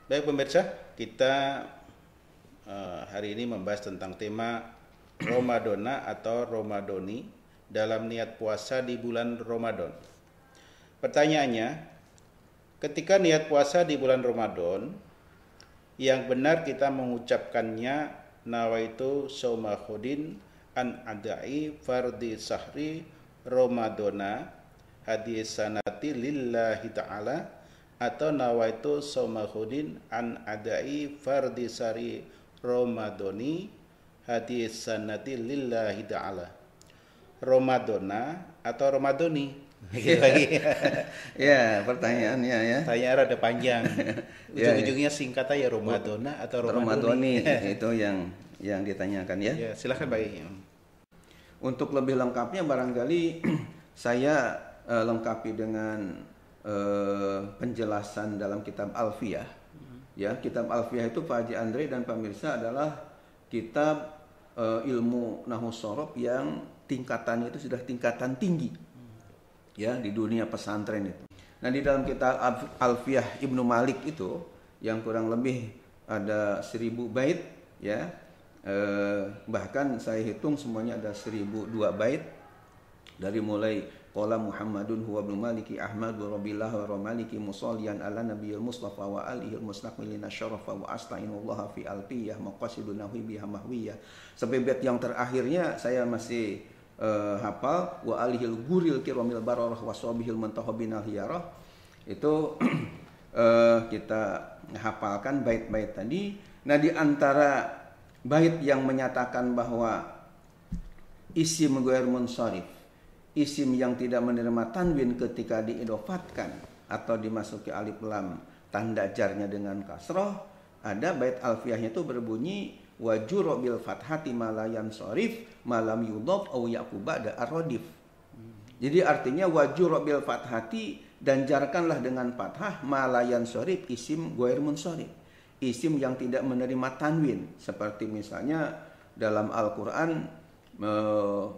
Baik pemirsa, kita hari ini membahas tentang tema Ramadona atau Ramadoni dalam niat puasa di bulan Ramadan. Pertanyaannya, ketika niat puasa di bulan Ramadan, yang benar kita mengucapkannya nawaitu shauma khudin an adai fardi sahri Ramadona hadis sanati lillahi ta'ala, atau nawaitu shauma khudin an adai fardi sari Ramadoni hadis sanati lillahi ta'ala. Ramadona atau Ramadoni? Lagi. Ya, pertanyaannya ya. Tanya rada panjang. Ujung-ujungnya singkat aja, Ramadona atau Ramadoni. Itu yang ditanyakan ya. Ya, silakan Pak. Untuk lebih lengkapnya barangkali saya lengkapi dengan penjelasan dalam kitab Alfiyah. Ya, kitab Alfiyah itu Pak Haji Andre dan pemirsa adalah kitab ilmu nahwu shorof yang tingkatannya itu sudah tingkatan tinggi. Ya, di dunia pesantren itu. Nah, di dalam kitab Alfiyah Ibnu Malik itu yang kurang lebih ada 1000 bait ya. Bahkan saya hitung semuanya ada 1002 bait, dari mulai qala Muhammadun huwa ibnu Maliki Ahmad wa Rabbillah wa Maliki musallian ala nabiyil Mustafa wa alihi mustakmilina syarafa wa astainullah fi alfiyah maqasidun nahwi biha mahwiyah. Sampai bait yang terakhirnya saya masih hafal, wa alihil guril kiramil bararah wa sawbihil muntahabinal hiyarah. Itu kita hafalkan bait-bait tadi. Nah, di antara bait yang menyatakan bahwa isim ghair munsharif, isim yang tidak menerima tanwin ketika diidofatkan atau dimasuki alif lam tanda jarnya dengan kasroh, ada bait alfiyahnya itu berbunyi wajuro bil fathati malayan sorif malam yudhof au yakuba da arodif. Jadi artinya wajuro bil fathati, dan jarkanlah dengan fathah malayan sorif isim ghair munsharif, isim yang tidak menerima tanwin. Seperti misalnya dalam Al-Quran,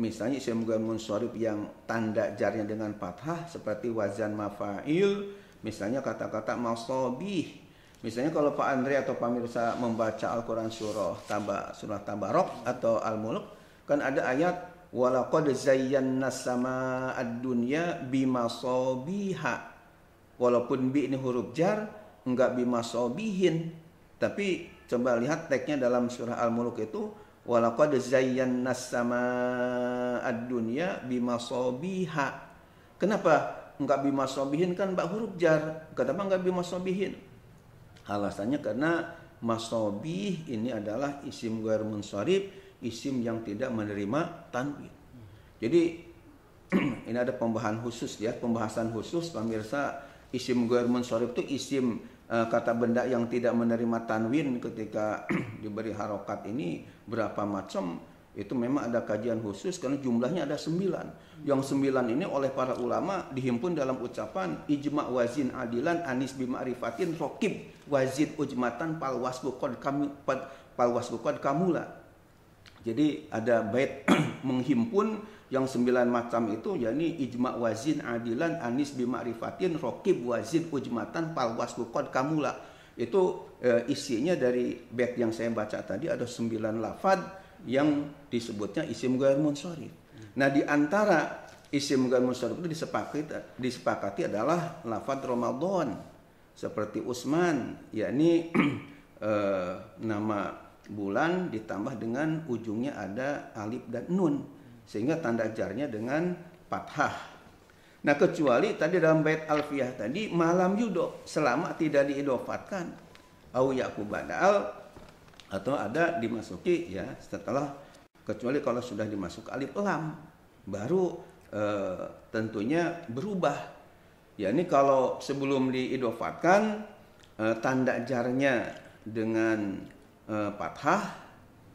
misalnya isim ghair munsharif yang tanda jarnya dengan fathah seperti wazan mafa'il, misalnya kata-kata masabih. Misalnya kalau Pak Andre atau pemirsa membaca Al-Quran surah Tabarok atau Al-Mulk, kan ada ayat walaqad zayyana sama ad-dunya bimasabiha. Walaupun bi ini huruf jar, enggak bimasabihin, tapi coba lihat teksnya dalam surah Al-Mulk itu walaqad zayyana sama ad-dunya bimasabiha. Kenapa enggak bimasabihin? Kan mbak huruf jar. Kenapa enggak bimasabihin? Alasannya karena masabih ini adalah isim ghair munsharif, isim yang tidak menerima tanwin. Jadi ini ada pembahasan khusus pemirsa. Isim ghair munsharif itu isim kata benda yang tidak menerima tanwin ketika diberi harokat ini berapa macam. Itu memang ada kajian khusus karena jumlahnya ada 9. Yang 9 ini oleh para ulama dihimpun dalam ucapan ijma' wazin adilan anis bima'rifatin rokib wazid ujmatan palwasbu qad kamula. Jadi ada bait menghimpun yang 9 macam itu, yakni ijma' wazin adilan anis bima'rifatin rokib wazid ujmatan palwasbu qad kamula. Itu isinya dari bait yang saya baca tadi ada 9 lafad yang disebutnya isim ghair munsharif. Nah, di antara isim ghair munsharif itu disepakati adalah lafaz Ramadan, seperti Usman, yakni nama bulan ditambah dengan ujungnya ada alif dan nun, sehingga tanda jarnya dengan fathah. Nah, kecuali tadi dalam bait alfiyah tadi malam yudo, selama tidak diidofatkan, au yakubadal, atau ada dimasuki ya setelah, kecuali kalau sudah dimasuk alif lam baru tentunya berubah. Ya, ini kalau sebelum diidofatkan tanda jarnya dengan fathah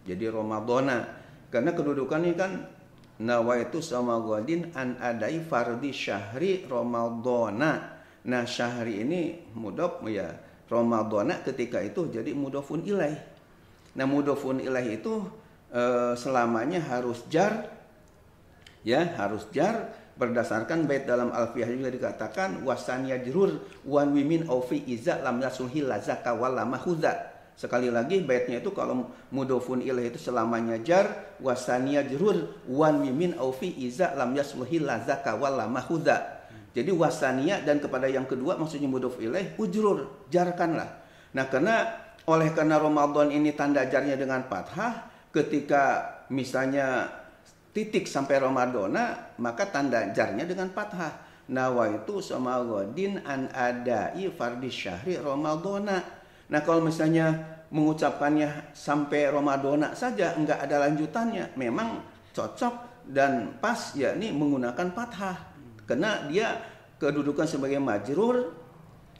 jadi Ramadona, karena kedudukan ini kan nawaitu sama godin an adai fardi syahri Ramadona. Nah, syahri ini mudhof ya, Ramadona ketika itu jadi mudhofun ilaih. Nah, mudhofun ilaih itu selamanya harus jar, ya harus jar, berdasarkan bait dalam Alfiyah juga dikatakan wasaniya jurur wan wimin au fi iza lam yasulhi lazaka wala mahudha. Sekali lagi baitnya itu kalau mudhofun ilaih itu selamanya jar, wasaniya jurur wan wimin au fi iza lam yasulhi lazaka wala mahudha. Jadi wasaniya dan kepada yang kedua maksudnya mudhof ilaih ujrur, jarkanlah. Nah, karena Ramadan ini tanda jarnya dengan fathah, ketika misalnya titik sampai Ramadana, maka tanda jarnya dengan fathah. Nawaitu samagodin an adai fardhi syahri Ramadana. Nah, kalau misalnya mengucapkannya sampai Ramadana saja, enggak ada lanjutannya, memang cocok dan pas yakni menggunakan fathah. Karena dia kedudukan sebagai majrur,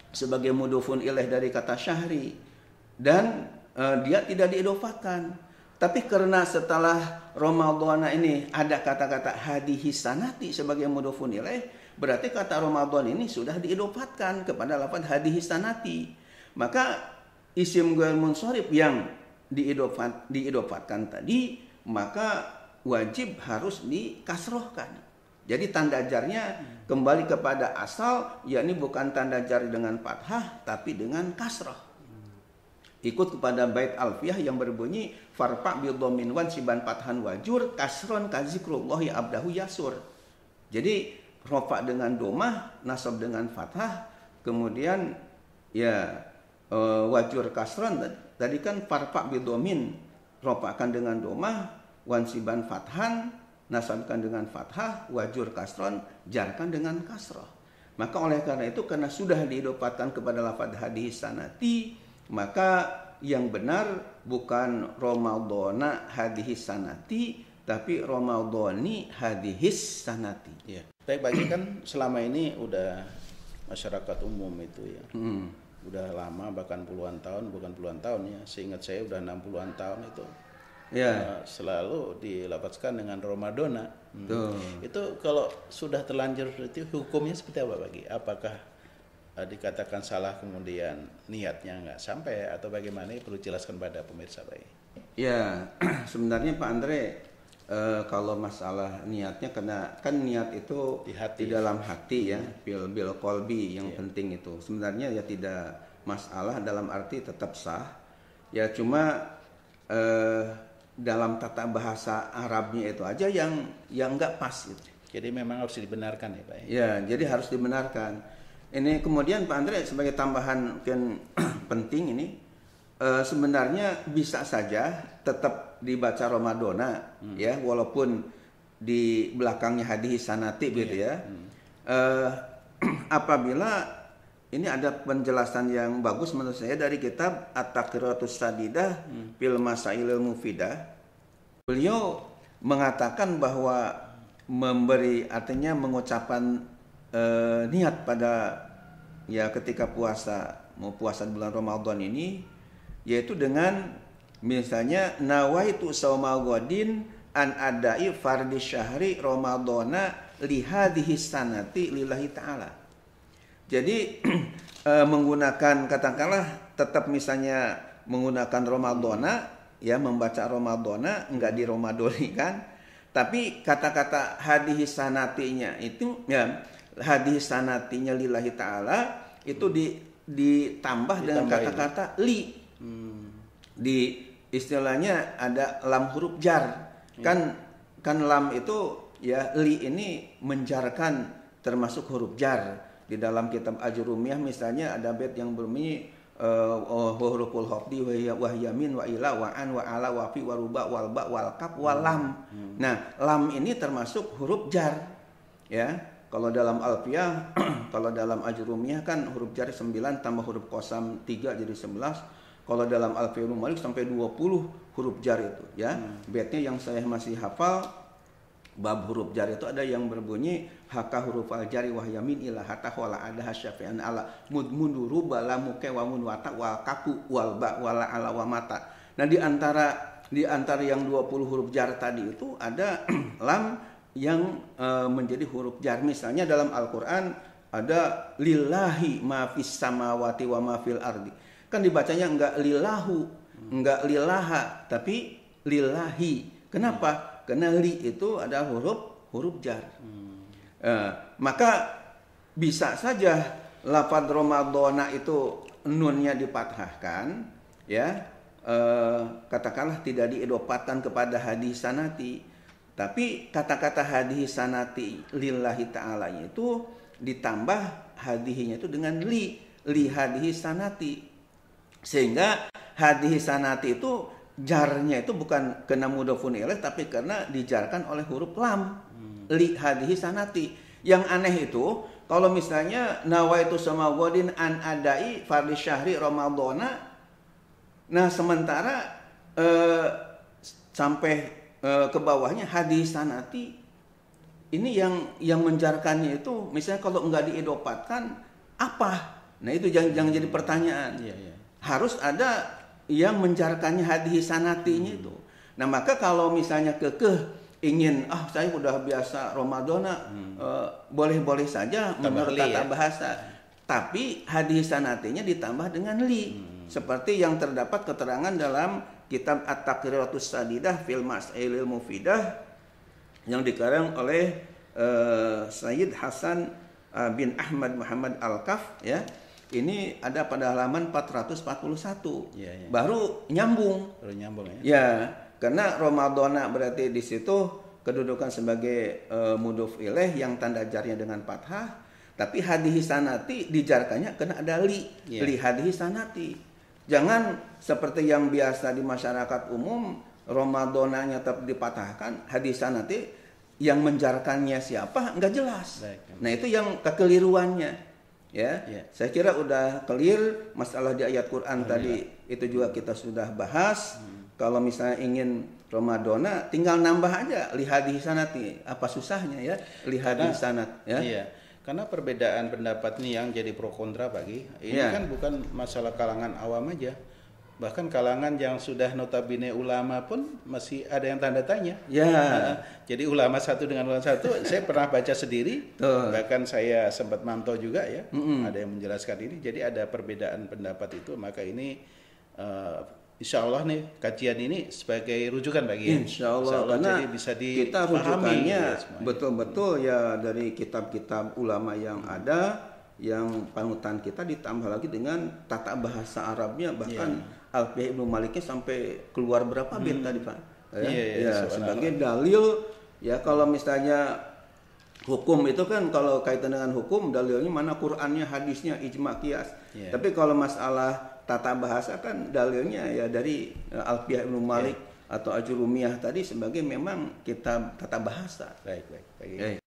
sebagai mudhofun ilaih dari kata syahri, dan dia tidak diidofatkan. Tapi karena setelah Ramadhan ini ada kata-kata hadihi sanati sebagai mudhofun ilaih, berarti kata Ramadan ini sudah diidofatkan kepada lafaz hadihi sanati. Maka isim ghair munsharif yang diidofatkan tadi, maka wajib harus dikasrohkan. Jadi tanda jarnya kembali kepada asal, yakni bukan tanda jar dengan fathah tapi dengan kasrah. Ikut kepada bait Alfiyah yang berbunyi farfa bi dhammin wan siban fathan wajur kasron kazikrullahi abdahu yasur. Jadi rafa dengan domah, nasab dengan fathah, kemudian ya wajur kasron tadi kan farfa bi dhammin, rafakan dengan domah, wan siban fathan nasabkan dengan fathah, wajur kasron, jarkan dengan kasrah. Maka oleh karena itu, karena sudah diidopatkan kepada lafaz hadis sanati, maka yang benar bukan Ramadana hadis sanati, tapi Ramadhani hadis sanati. Ya. Baik, Pak Haji, kan selama ini udah masyarakat umum itu ya, udah lama bahkan puluhan tahun, bukan puluhan tahun ya, seingat saya udah 60-an tahun itu. Ya, selalu dilapaskan dengan Ramadana. Itu kalau sudah terlanjur itu hukumnya seperti apa Bagi? Apakah dikatakan salah kemudian niatnya nggak sampai atau bagaimana? Perlu jelaskan pada pemirsa Bagi. Ya, sebenarnya Pak Andre, kalau masalah niatnya, karena kan niat itu di dalam hati ya, bil kolbi yang penting itu. Sebenarnya ya tidak masalah dalam arti tetap sah. Ya cuma dalam tata bahasa Arabnya itu aja yang nggak pas gitu. Jadi memang harus dibenarkan ya Pak. Ya, jadi harus dibenarkan. Ini kemudian Pak Andre sebagai tambahan yang penting ini, sebenarnya bisa saja tetap dibaca Ramadana ya, walaupun di belakangnya hadis sanati gitu ya. Apabila ini ada penjelasan yang bagus menurut saya dari kitab At-Taqriratus Sadidah fil Masailil Mufidah. Beliau mengatakan bahwa memberi artinya mengucapkan niat pada ya ketika puasa, mau puasa di bulan Ramadan ini, yaitu dengan misalnya nawaitu saumal ghadin an adai fardhi syahri Ramadana li hadhihi sanati lillahi ta'ala. Jadi menggunakan katakanlah tetap misalnya menggunakan Ramadana ya, membaca Ramadana enggak di Ramadoni kan, tapi kata-kata hadis sanatinya itu ya hadis sanatinya lillahi ta'ala itu ditambah dengan kata-kata li. Di istilahnya ada lam huruf jar. Kan lam itu ya, li ini menjarkan termasuk huruf jar. Di dalam kitab Ajurumiyah misalnya ada bait yang berbunyi huruful khafdi wa yamin wa ila wa an wa ala wa fi wa ruba wal ba wal kaf wal lam. Nah, lam ini termasuk huruf jar. Ya. Kalau dalam Alfiyah, kalau dalam Ajurumiyah kan huruf jar 9 tambah huruf qasam 3 jadi 11. Kalau dalam Alfiyah Ibnu Malik sampai 20 huruf jar itu ya. Baitnya yang saya masih hafal, bab huruf jar itu ada yang berbunyi haka huruf al jari wahyamin ila hatta wala ada syafi'an ala mudmunduru bala muke wa mun wata wal kaku wal ba wala ala wa mata. Nah di antara yang 20 huruf jar tadi itu ada lam yang menjadi huruf jar. Misalnya dalam Al-Qur'an ada lillahi ma fis samawati wa ma fil ardi. Kan dibacanya enggak lillahu, enggak lillaha, tapi lillahi. Kenapa? Karena li itu adalah huruf jar. Maka bisa saja lafaz Ramadhana itu nunnya dipathahkan, ya, katakanlah tidak diidopatkan kepada hadis sanati, tapi kata-kata hadis sanati lillahi ta'ala itu ditambah hadisnya itu dengan li hadis sanati, sehingga hadis sanati itu jarnya itu bukan kena mudhofun ilaih, tapi karena dijarkan oleh huruf lam, li hadis sanati. Yang aneh itu kalau misalnya nawaitu samawadin an adai fardhi syahri ramadhana, nah sementara sampai ke bawahnya hadis sanati, ini yang menjarkannya itu misalnya kalau enggak diidopatkan apa? Nah itu jangan jadi pertanyaan. Harus ada yang menjarkannya hadis sanatinya itu. Nah maka kalau misalnya ingin saya udah biasa Ramadhana, boleh-boleh saja menurut tata bahasa, tapi hadis sanatinya ditambah dengan li, seperti yang terdapat keterangan dalam kitab At-Taqriratus Sadidah fil Mas'ailil Mufidah yang dikarang oleh Sayyid Hasan bin Ahmad Muhammad Al-Kaf, ya. Ini ada pada halaman 441. Baru nyambung. Ya, karena Ramadhana berarti di situ kedudukan sebagai mudhof ilaih yang tanda jarnya dengan fathah, tapi hadis sanati dijarkannya karena ada li hadis sanati. Jangan seperti yang biasa di masyarakat umum, Ramadhananya tetap dipatahkan, hadis sanati yang menjarkannya siapa nggak jelas. Nah itu yang kekeliruannya. Ya, saya kira udah clear masalah di ayat Quran tadi. Itu juga kita sudah bahas. Kalau misalnya ingin Ramadhana, tinggal nambah aja li hadis sanati. Apa susahnya ya? Li hadis sanat. Ya. Iya. Karena perbedaan pendapat ini yang jadi pro kontra bagi ini kan bukan masalah kalangan awam aja. Bahkan kalangan yang sudah notabene ulama pun masih ada yang tanda tanya. Jadi ulama satu dengan ulama satu, saya pernah baca sendiri. Bahkan saya sempat mantau juga ya. Ada yang menjelaskan ini. Jadi ada perbedaan pendapat itu. Maka ini insya Allah nih kajian ini sebagai rujukan bagi Insya Allah karena jadi bisa kita rujukannya betul-betul ya dari kitab-kitab ulama yang ada, yang panutan kita ditambah lagi dengan tata bahasa Arabnya, bahkan Alfiyah Ibnu Maliknya sampai keluar berapa bait tadi Pak? Sebagai dalil ya. Kalau misalnya hukum itu kan kalau kaitan dengan hukum dalilnya mana Qur'annya, hadisnya, ijma, qiyas. Tapi kalau masalah tata bahasa kan dalilnya ya dari Alfiyah Ibnu Malik atau Ajurumiyah tadi sebagai memang kitab tata bahasa. Baik.